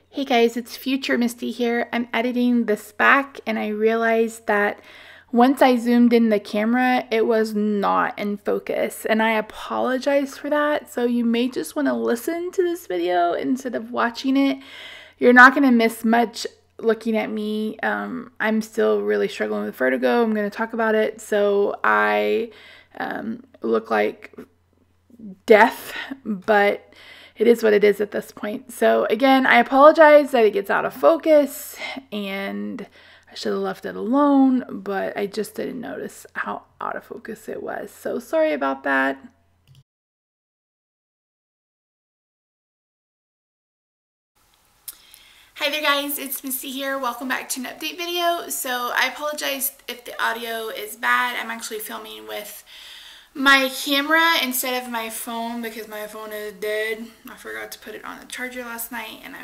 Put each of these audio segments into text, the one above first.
Hey guys, it's Future Misty here. I'm editing this back and I realized that once I zoomed in the camera, it was not in focus, and I apologize for that. So you may just want to listen to this video instead of watching it. You're not going to miss much looking at me. I'm still really struggling with vertigo. I'm going to talk about it. So I look like death, but it is what it is at this point. So again, I apologize that it gets out of focus, and I should have left it alone, but I just didn't notice how out of focus it was. So sorry about that. Hi there guys, it's Misty here. Welcome back to an update video. So I apologize if the audio is bad. I'm actually filming with my camera instead of my phone because my phone is dead. I forgot to put it on the charger last night, and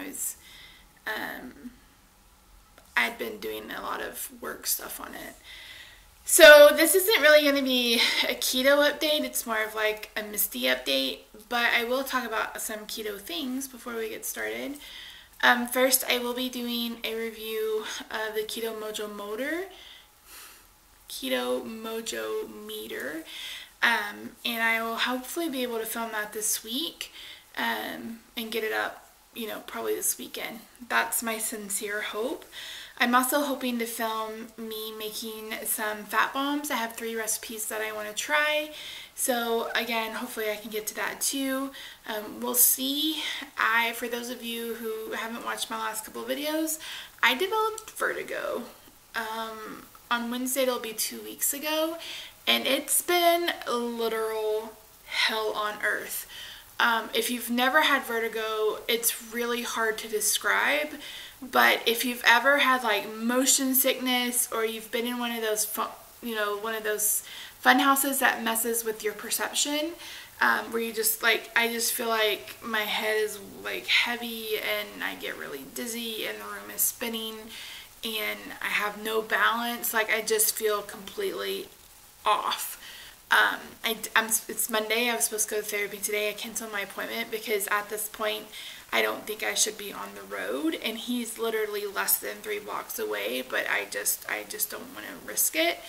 I'd been doing a lot of work stuff on it. So this isn't really going to be a keto update. It's more of like a Misty update, but I will talk about some keto things before we get started. First, I will be doing a review of the Keto Mojo meter. And I will hopefully be able to film that this week and get it up, probably this weekend. That's my sincere hope. I'm also hoping to film me making some fat bombs. I have 3 recipes that I want to try. So again, hopefully I can get to that too. We'll see. For those of you who haven't watched my last couple of videos, I developed vertigo. On Wednesday, it'll be 2 weeks ago. And it's been literal hell on earth. If you've never had vertigo, it's really hard to describe. But if you've ever had like motion sickness, or you've been in one of those, fun houses that messes with your perception, where you just I just feel like my head is like heavy and I get really dizzy and the room is spinning and I have no balance. Like I just feel completely off. It's Monday. I was supposed to go to therapy today. I canceled my appointment because at this point I don't think I should be on the road, and he's literally less than 3 blocks away, but I just don't want to risk it.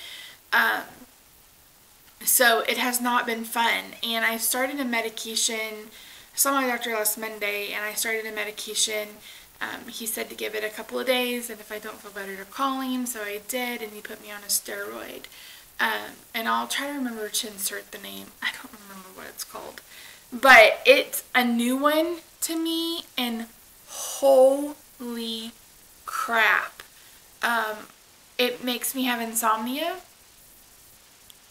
So it has not been fun, and I started a medication. I saw my doctor last Monday and I started a medication. He said to give it a couple of days, and if I don't feel better to call him, so I did, and he put me on a steroid. And I'll try to remember to insert the name. I don't remember what it's called. But it's a new one to me, and holy crap. It makes me have insomnia.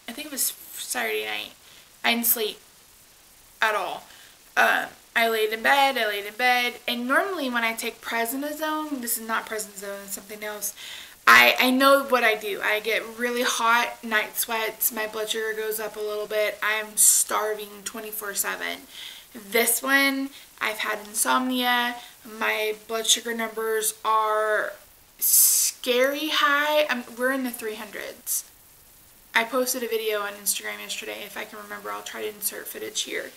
I think it was Saturday night. I didn't sleep at all. I laid in bed, and normally when I take prednisone, this is not prednisone, it's something else, I know what I do. I get really hot, night sweats, my blood sugar goes up a little bit. I'm starving 24/7. This one, I've had insomnia. My blood sugar numbers are scary high. We're in the 300s. I posted a video on Instagram yesterday. If I can remember, I'll try to insert footage here.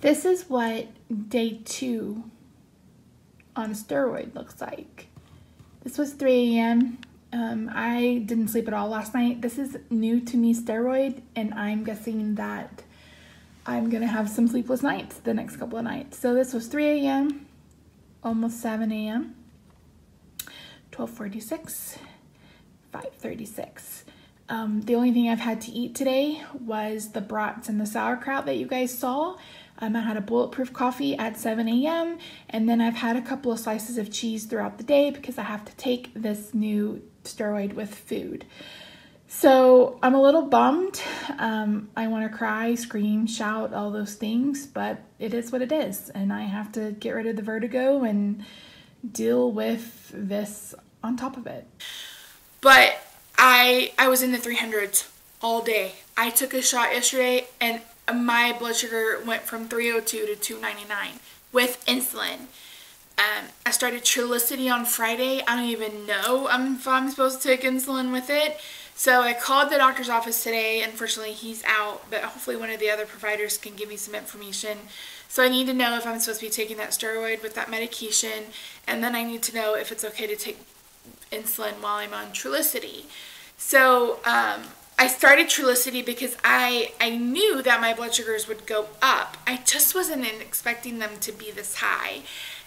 This is what day 2 on a steroid looks like. This was 3 a.m. I didn't sleep at all last night. This is new to me steroid, and I'm guessing that I'm going to have some sleepless nights the next couple of nights. So this was 3 a.m., almost 7 a.m., 12:46, 5:36. The only thing I've had to eat today was the brats and the sauerkraut that you guys saw. I had a bulletproof coffee at 7 a.m. and then I've had a couple of slices of cheese throughout the day because I have to take this new steroid with food. So I'm a little bummed. I want to cry, scream, shout, all those things, but it is what it is, and I have to get rid of the vertigo and deal with this on top of it. But I was in the 300s all day. I took a shot yesterday and my blood sugar went from 302 to 299 with insulin. I started Trulicity on Friday. I don't even know if I'm supposed to take insulin with it. So I called the doctor's office today. Unfortunately, he's out, but hopefully one of the other providers can give me some information. So I need to know if I'm supposed to be taking that steroid with that medication, and then I need to know if it's okay to take insulin while I'm on Trulicity. So I started Trulicity because I knew that my blood sugars would go up. I just wasn't expecting them to be this high.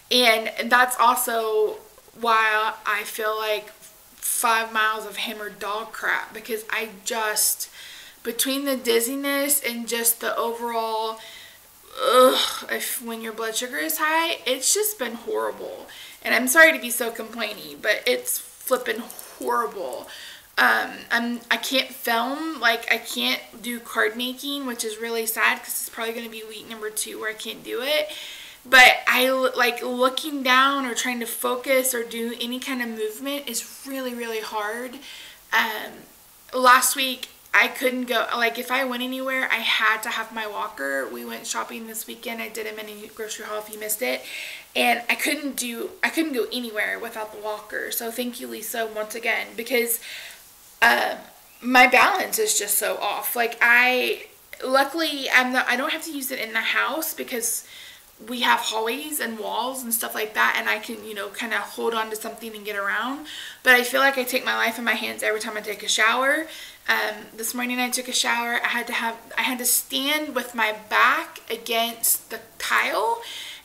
And that's also why I feel like 5 miles of hammered dog crap, because I just, between the dizziness and just the overall, when your blood sugar is high, it's just been horrible. And I'm sorry to be so complaining, but it's flipping horrible. I can't film, like I can't do card making, which is really sad because it's probably going to be week number 2 where I can't do it. But I like looking down or trying to focus or do any kind of movement is really, really hard. Last week I couldn't go, like if I went anywhere, I had to have my walker. We went shopping this weekend. I did a mini grocery haul if you missed it. And I couldn't go anywhere without the walker. So thank you, Lisa, once again, because my balance is just so off. Like luckily I don't have to use it in the house because we have hallways and walls and stuff like that, and I can, kind of hold on to something and get around. But I feel like I take my life in my hands every time I take a shower. This morning I took a shower. I had to stand with my back against the tile,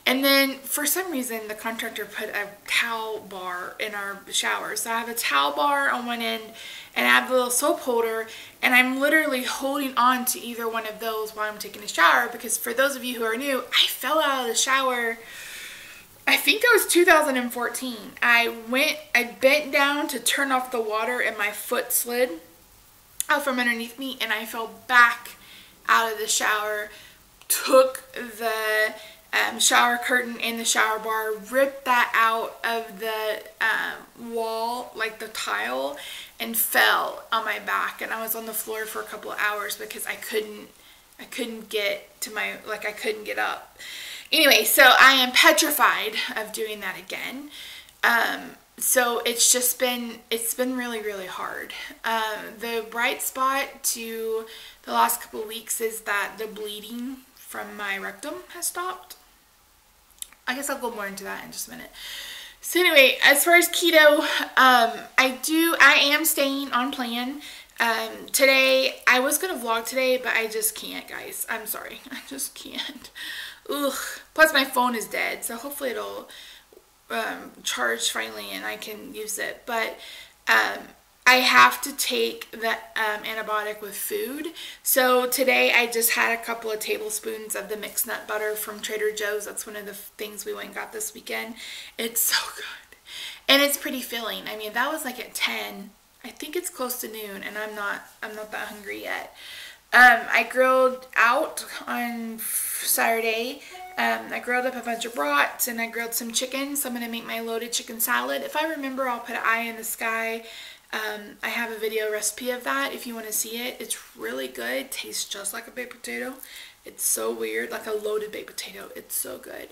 and then for some reason the contractor put a towel bar in our shower. So I have a towel bar on one end and I have the little soap holder, and I'm literally holding on to either one of those while I'm taking a shower, because for those of you who are new, I fell out of the shower, I think it was 2014. I bent down to turn off the water and my foot slid out from underneath me, and I fell back out of the shower, took the shower curtain and the shower bar, ripped that out of the wall, like the tile, and fell on my back, and I was on the floor for a couple of hours because I couldn't get to I couldn't get up. Anyway, so I am petrified of doing that again. So it's been really, really hard. The bright spot to the last couple of weeks is that the bleeding from my rectum has stopped. I guess I'll go more into that in just a minute. So anyway, as far as keto, I am staying on plan. Today, I was going to vlog today, but I just can't, guys. I'm sorry. I just can't. Ugh. Plus, my phone is dead, so hopefully it'll charge finally and I can use it. But I have to take the antibiotic with food. So today I just had a couple of tablespoons of the mixed nut butter from Trader Joe's. That's one of the things we went and got this weekend. It's so good. And it's pretty filling. I mean, that was like at 10. I think it's close to noon, and I'm not that hungry yet. I grilled out on Saturday. I grilled up a bunch of brats, and I grilled some chicken. So I'm going to make my loaded chicken salad. If I remember, I'll put an eye in the sky. I have a video recipe of that if you want to see it. It's really good. Tastes just like a baked potato. It's so weird, like a loaded baked potato. It's so good.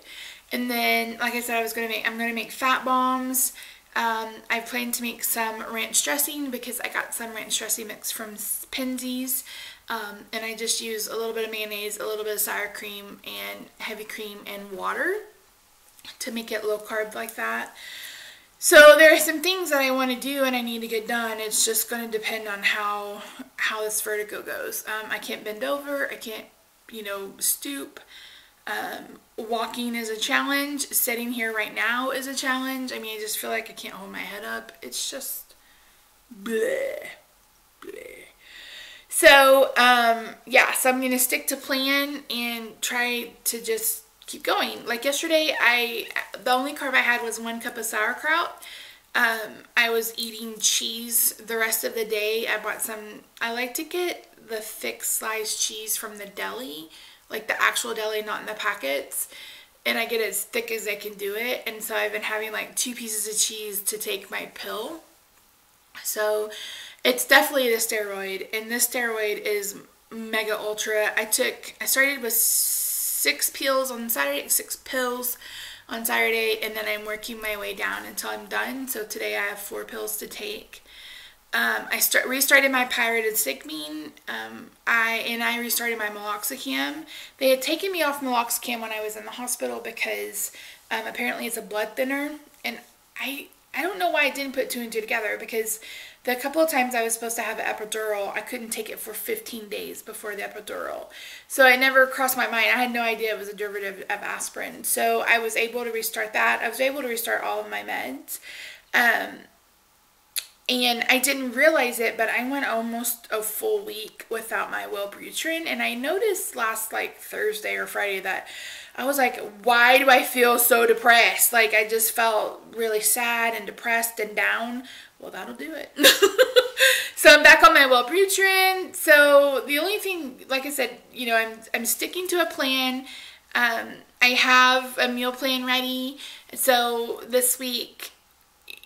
And then, like I said, I'm gonna make fat bombs. I plan to make some ranch dressing because I got some ranch dressing mix from Penzies. And I just use a little bit of mayonnaise, a little bit of sour cream, and heavy cream and water to make it low carb like that. So there are some things that I want to do and I need to get done. It's just going to depend on how this vertigo goes. I can't bend over. I can't, stoop. Walking is a challenge. Sitting here right now is a challenge. I mean, I just feel like I can't hold my head up. It's just bleh, bleh. So, yeah, so I'm going to stick to plan and try to just keep going. Like yesterday, the only carb I had was 1 cup of sauerkraut. I was eating cheese the rest of the day. I like to get the thick sliced cheese from the deli, like the actual deli, not in the packets. And I get it as thick as I can do it. And so I've been having like 2 pieces of cheese to take my pill. So it's definitely the steroid. And this steroid is mega ultra. I started with 6 pills on Saturday, 6 pills on Saturday, and then I'm working my way down until I'm done. So today I have 4 pills to take. I restarted my pyridostigmine. I restarted my meloxicam. They had taken me off meloxicam when I was in the hospital because apparently it's a blood thinner, and I don't know why I didn't put two and two together, because the couple of times I was supposed to have an epidural, I couldn't take it for 15 days before the epidural. So it never crossed my mind. I had no idea it was a derivative of aspirin. So I was able to restart that. I was able to restart all of my meds. And I didn't realize it, but I went almost a full week without my Wellbutrin, and I noticed last like Thursday or Friday that I was like, why do I feel so depressed? Like, I just felt really sad and depressed and down. Well, that'll do it. So I'm back on my Wellbutrin. So the only thing, like I said, you know, I'm sticking to a plan. I have a meal plan ready. So this week,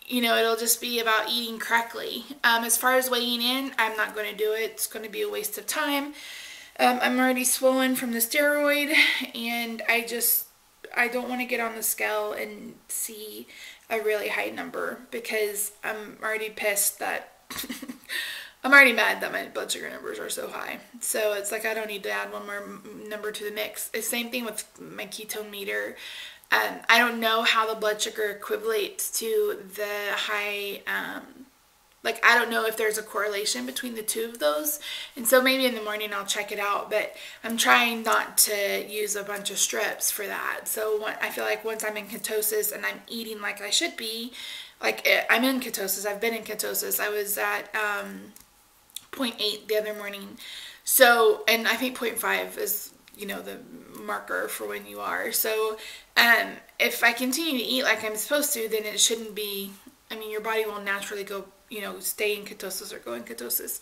you know, it'll just be about eating correctly. As far as weighing in, I'm not going to do it. It's going to be a waste of time. I'm already swollen from the steroid, and I don't want to get on the scale and see a really high number, because I'm already pissed that I'm already mad that my blood sugar numbers are so high. So it's like I don't need to add one more number to the mix. The same thing with my ketone meter. I don't know how the blood sugar equates to the high, like, I don't know if there's a correlation between the two of those. And so maybe in the morning I'll check it out, but I'm trying not to use a bunch of strips for that. So I feel like once I'm in ketosis and I'm eating like I should be, like, I'm in ketosis, I've been in ketosis. I was at 0.8 the other morning. So, and I think 0.5 is, you know, the marker for when you are. So if I continue to eat like I'm supposed to, then it shouldn't be, I mean, your body will naturally go, you know, stay in ketosis or go in ketosis.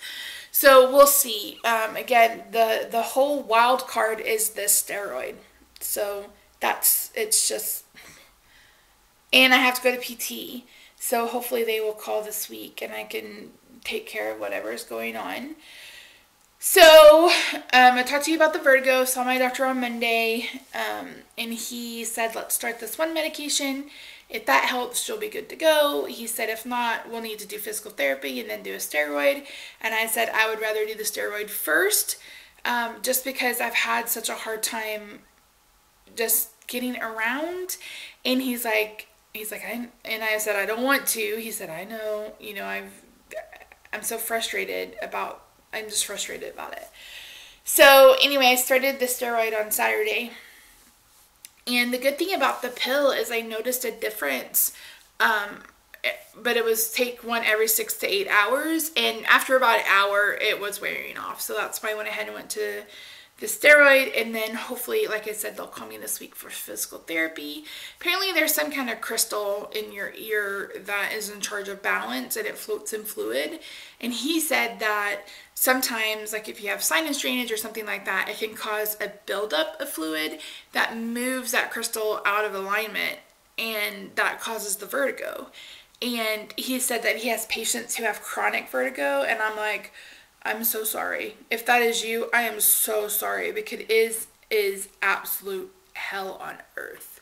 So we'll see. Again, the whole wild card is this steroid. So it's just, and I have to go to PT. So hopefully they will call this week and I can take care of whatever is going on. So, I talked to you about the vertigo. Saw my doctor on Monday, and he said, let's start this one medication. If that helps, she'll be good to go. He said, if not, we'll need to do physical therapy and then do a steroid. And I said, I would rather do the steroid first, just because I've had such a hard time just getting around. And he's like, and I said, I don't want to. He said, I know, you know, I'm so frustrated about I'm just frustrated about it. So anyway, I started the steroid on Saturday. And the good thing about the pill is I noticed a difference. But it was take one every 6 to 8 hours. And after about an hour, it was wearing off. So that's why I went ahead and went to the steroid. And then hopefully, like I said, they'll call me this week for physical therapy. Apparently there's some kind of crystal in your ear that is in charge of balance, and it floats in fluid. And he said that sometimes, like if you have sinus drainage or something like that, it can cause a buildup of fluid that moves that crystal out of alignment, and that causes the vertigo. And he said that he has patients who have chronic vertigo, and I'm like, I'm so sorry. If that is you, I am so sorry, because it is absolute hell on earth.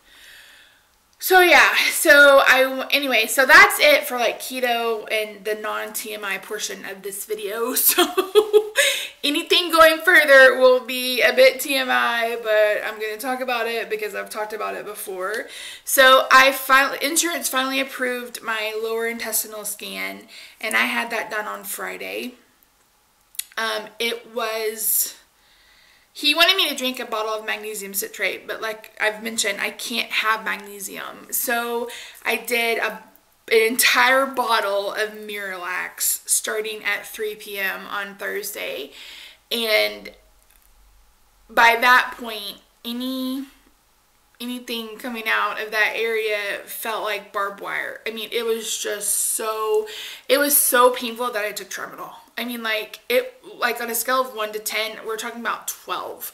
So yeah, anyway, so that's it for like keto and the non-TMI portion of this video. So anything going further will be a bit TMI, but I'm going to talk about it because I've talked about it before. So insurance finally approved my lower intestinal scan, and I had that done on Friday. He wanted me to drink a bottle of magnesium citrate, but like I've mentioned, I can't have magnesium. So I did an entire bottle of Miralax starting at 3 p.m. on Thursday. And by that point, anything coming out of that area felt like barbed wire. I mean, it was so painful that I took Tramadol. I mean, like on a scale of 1 to 10, we're talking about 12.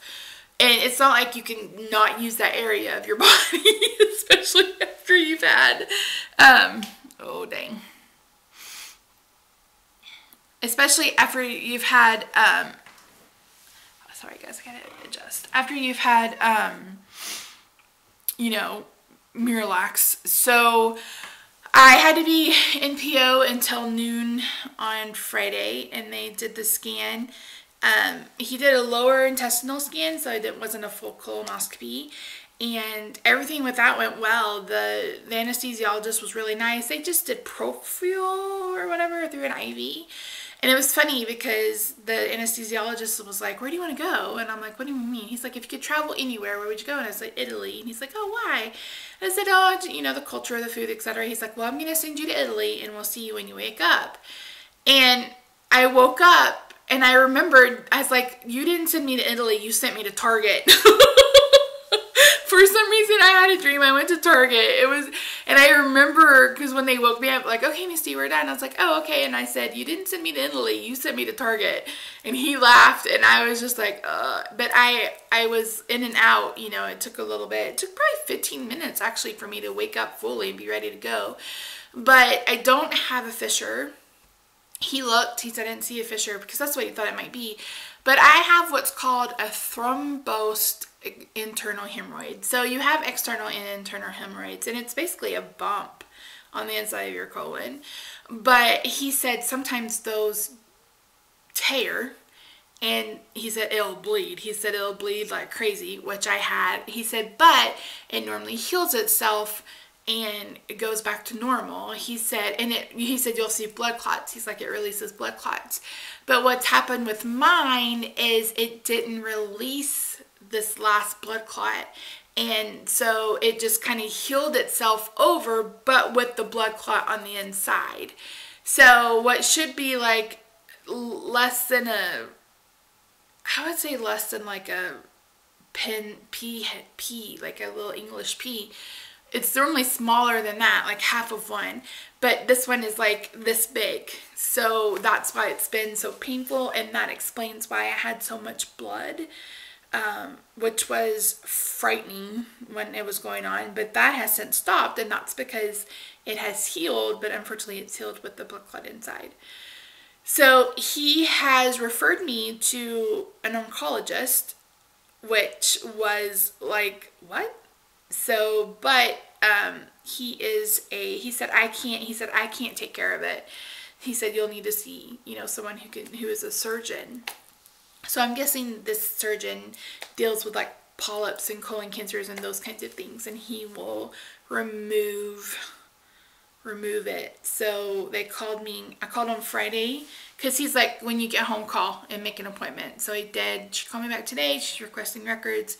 And it's not like you can not use that area of your body, especially after you've had, oh dang. Especially after you've had, sorry guys, I gotta adjust. After you've had, you know, Miralax. So I had to be in PO until noon on Friday, and they did the scan. He did a lower intestinal scan, so it wasn't a full colonoscopy. And everything with that went well. The anesthesiologist was really nice. They just did propofol or whatever through an IV. And it was funny because the anesthesiologist was like, where do you want to go? And I'm like, what do you mean? He's like, if you could travel anywhere, where would you go? And I was like, Italy. And he's like, oh, why? And I said, oh, you know, the culture, the food, etc. He's like, well, I'm going to send you to Italy and we'll see you when you wake up. And I woke up and I remembered, I was like, you didn't send me to Italy, you sent me to Target. For some reason, I had a dream. I went to Target. And I remember, because when they woke me up, like, okay, Misty, we're done. I was like, oh, okay. And I said, you didn't send me to Italy. You sent me to Target. And he laughed, and I was just like, but I was in and out. You know, it took a little bit. It took probably 15 minutes, actually, for me to wake up fully and be ready to go. But I don't have a fissure. He looked. He said, I didn't see a fissure, because that's what he thought it might be. But I have what's called a thrombosed internal hemorrhoid. So you have external and internal hemorrhoids, and it's basically a bump on the inside of your colon. But he said sometimes those tear, and he said it'll bleed. He said it'll bleed like crazy, which I had. He said, but it normally heals itself and it goes back to normal. He said, he said you'll see blood clots. He's like, it releases blood clots. But what's happened with mine is it didn't release this last blood clot. And so it just kind of healed itself over, but with the blood clot on the inside. So what should be like less than a, I would say less than like a P, like a little English P. It's normally smaller than that, like half of one. But this one is like this big. So that's why it's been so painful, and that explains why I had so much blood, which was frightening when it was going on. But that has since stopped, and that's because it has healed, but unfortunately it's healed with the blood clot inside. So he has referred me to an oncologist, which was like, what? So, but he said I can't take care of it. He said you'll need to see, you know, someone who is a surgeon. So I'm guessing this surgeon deals with like polyps and colon cancers and those kinds of things, and he will remove it. So they called me. I called on Friday because he's like, when you get home, call and make an appointment. So he did. She called me back today. She's requesting records,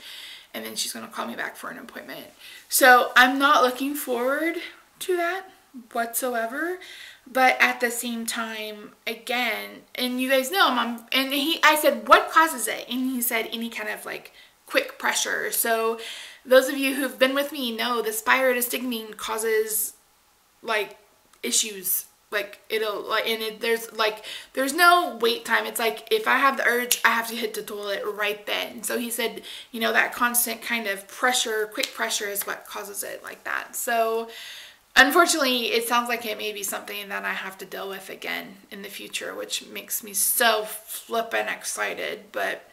and then she's going to call me back for an appointment. So I'm not looking forward to that whatsoever. But at the same time, again, and you guys know, I said, what causes it? And he said, any kind of like quick pressure. So those of you who've been with me know the spironolactone causes like issues. Like it'll like, and there's no wait time. It's like if I have the urge, I have to hit the toilet right then. So he said, you know, that constant kind of pressure, quick pressure is what causes it like that. So unfortunately, it sounds like it may be something that I have to deal with again in the future, which makes me so flippin' excited. But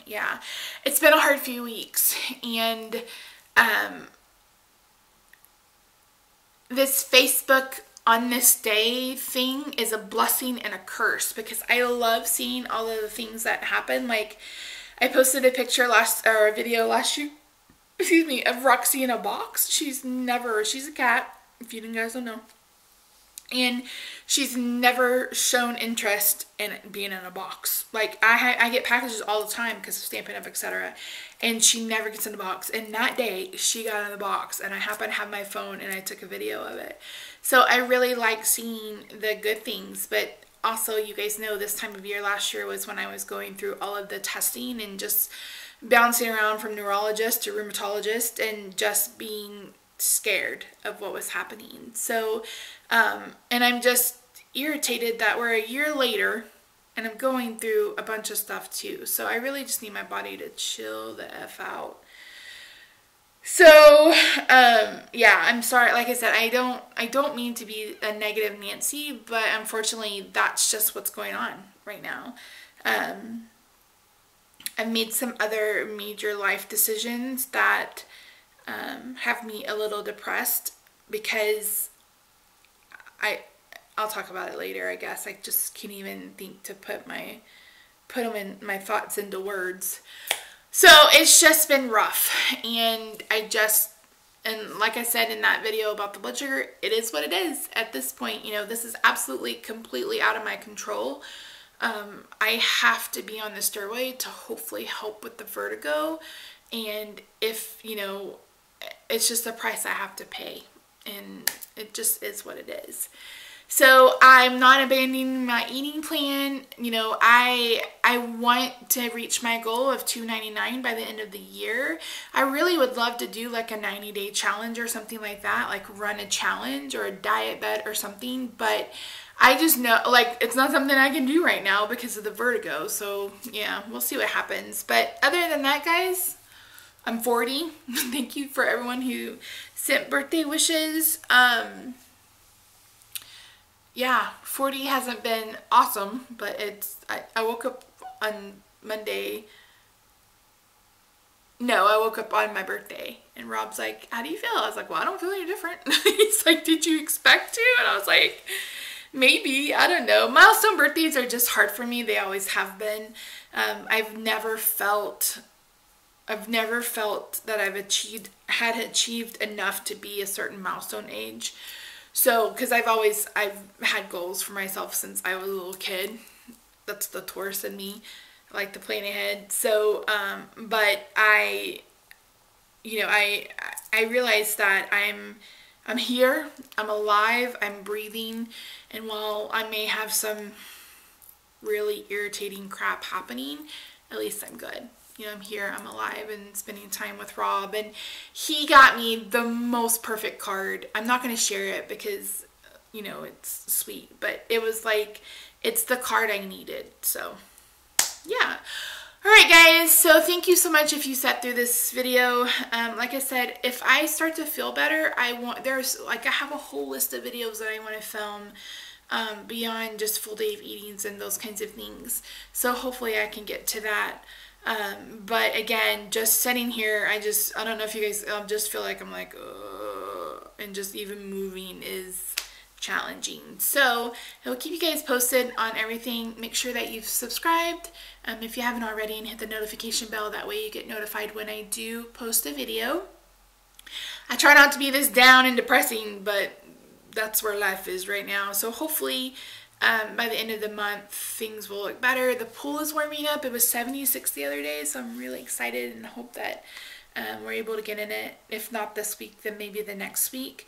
yeah, it's been a hard few weeks, and this Facebook on this day thing is a blessing and a curse, because I love seeing all of the things that happen. Like, I posted a picture a video last year, excuse me, of Roxy in a box. She's a cat, if you guys don't know. And she's never shown interest in being in a box. Like, I get packages all the time because of Stampin' Up, etc. And she never gets in the box. And that day, she got in the box, and I happened to have my phone, and I took a video of it. So I really like seeing the good things. But also, you guys know, this time of year last year was when I was going through all of the testing and just bouncing around from neurologist to rheumatologist and just being scared of what was happening. So, and I'm just irritated that we're a year later and I'm going through a bunch of stuff too. So I really just need my body to chill the F out. So, yeah, I'm sorry. Like I said, I don't mean to be a negative Nancy, but unfortunately that's just what's going on right now. I've made some other major life decisions that have me a little depressed, because I'll talk about it later, I guess. I just can't even think to put them in my thoughts into words. So it's just been rough, and and like I said in that video about the blood sugar, it is what it is at this point. You know, this is absolutely completely out of my control. I have to be on the steroid to hopefully help with the vertigo, and if, you know, it's just the price I have to pay, and it just is what it is. So I'm not abandoning my eating plan. You know, I want to reach my goal of $299 by the end of the year. I really would love to do like a 90-day challenge or something like that, like run a challenge or a diet bet or something, but I just know, like, it's not something I can do right now because of the vertigo. So yeah, we'll see what happens. But other than that, guys, I'm 40. Thank you for everyone who sent birthday wishes. Yeah, 40 hasn't been awesome, but I woke up on Monday. No, I woke up on my birthday, and Rob's like, how do you feel? I was like, well, I don't feel any different. He's like, did you expect to? And I was like, maybe, I don't know. Milestone birthdays are just hard for me. They always have been. I've never felt that I've achieved enough to be a certain milestone age. So, because I've had goals for myself since I was a little kid. That's the Taurus in me. I like to plan ahead. So, but I realized that I'm here, I'm alive, I'm breathing, and while I may have some really irritating crap happening, at least I'm good. You know, I'm here, I'm alive, and spending time with Rob, and he got me the most perfect card. I'm not going to share it because, you know, it's sweet, but it was like, it's the card I needed. So yeah. Alright guys, so thank you so much if you sat through this video. Like I said, if I start to feel better, I have a whole list of videos that I want to film beyond just full day of eatings and those kinds of things. So hopefully I can get to that. But again, just sitting here, I don't know if you guys, just feel like I'm like, and just even moving is challenging. So I will keep you guys posted on everything. Make sure that you've subscribed if you haven't already, and hit the notification bell. That way you get notified when I do post a video. I try not to be this down and depressing, but that's where life is right now. So hopefully by the end of the month things will look better. The pool is warming up. It was 76 the other day, so I'm really excited and hope that we're able to get in it. If not this week, then maybe the next week.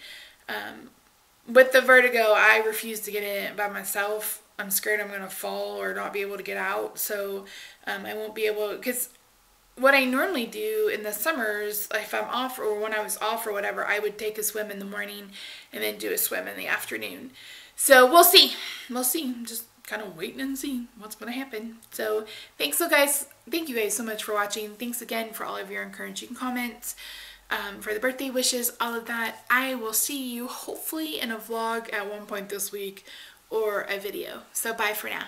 With the vertigo, I refuse to get in it by myself. I'm scared I'm going to fall or not be able to get out. So I won't be able, because what I normally do in the summers, if I'm off or when I was off or whatever, I would take a swim in the morning and then do a swim in the afternoon. So we'll see. We'll see. Just kind of waiting and see what's going to happen. So thank you guys so much for watching. Thanks again for all of your encouraging comments. For the birthday wishes, all of that. I will see you hopefully in a vlog at one point this week or a video. So bye for now.